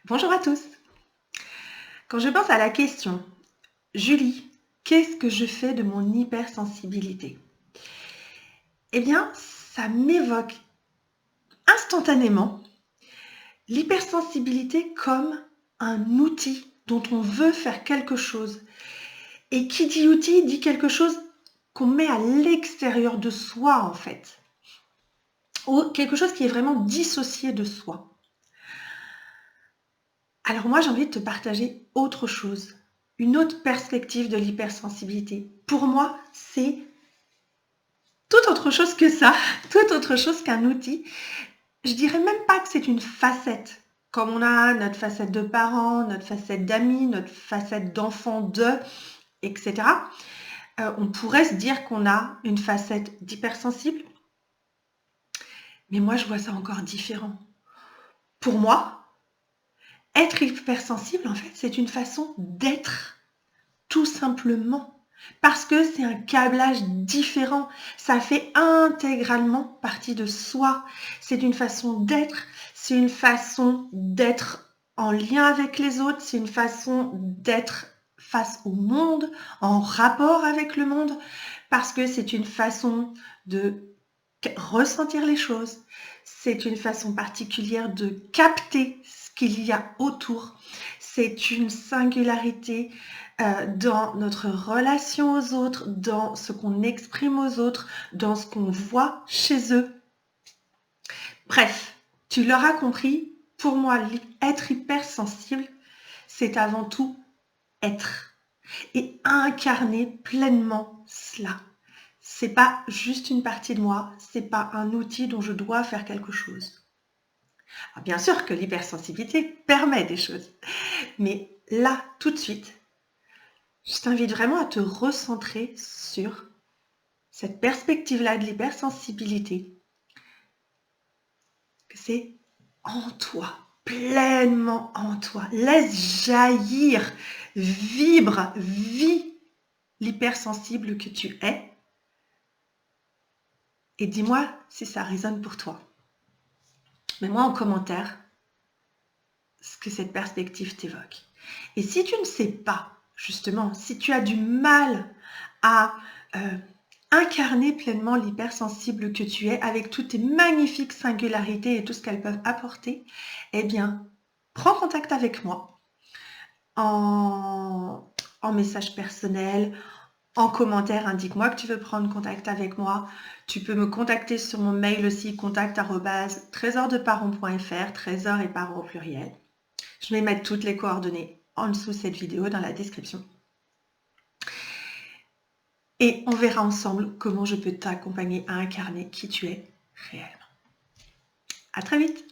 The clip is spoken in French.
Bonjour à tous. Quand je pense à la question « Julie, qu'est-ce que je fais de mon hypersensibilité ?» Eh bien, ça m'évoque instantanément l'hypersensibilité comme un outil dont on veut faire quelque chose. Et qui dit outil dit quelque chose qu'on met à l'extérieur de soi en fait. Ou quelque chose qui est vraiment dissocié de soi. Alors moi, j'ai envie de te partager autre chose, une autre perspective de l'hypersensibilité. Pour moi, c'est tout autre chose que ça, tout autre chose qu'un outil. Je dirais même pas que c'est une facette, comme on a notre facette de parent, notre facette d'amis, notre facette d'enfant de, etc. On pourrait se dire qu'on a une facette d'hypersensible, mais moi, je vois ça encore différent. Pour moi, être hypersensible, en fait, c'est une façon d'être, tout simplement. Parce que c'est un câblage différent. Ça fait intégralement partie de soi. C'est une façon d'être. C'est une façon d'être en lien avec les autres. C'est une façon d'être face au monde, en rapport avec le monde. Parce que c'est une façon de ressentir les choses. C'est une façon particulière de capter ce qu'il y a autour. C'est une singularité dans notre relation aux autres, dans ce qu'on exprime aux autres, dans ce qu'on voit chez eux. Bref, tu l'auras compris, pour moi, être hypersensible, c'est avant tout être et incarner pleinement cela. C'est pas juste une partie de moi, c'est pas un outil dont je dois faire quelque chose. Alors bien sûr que l'hypersensibilité permet des choses, mais là, tout de suite, je t'invite vraiment à te recentrer sur cette perspective-là de l'hypersensibilité, que c'est en toi, pleinement en toi. Laisse jaillir, vibre, vis l'hypersensible que tu es et dis-moi si ça résonne pour toi. Mets-moi en commentaire ce que cette perspective t'évoque. Et si tu ne sais pas, justement, si tu as du mal à incarner pleinement l'hypersensible que tu es avec toutes tes magnifiques singularités et tout ce qu'elles peuvent apporter, eh bien, prends contact avec moi en message personnel, en commentaire, indique-moi que tu veux prendre contact avec moi. Tu peux me contacter sur mon mail aussi, contact@tresordeparents.fr, trésor et parents au pluriel. Je vais mettre toutes les coordonnées en dessous de cette vidéo dans la description. Et on verra ensemble comment je peux t'accompagner à incarner qui tu es réellement. À très vite!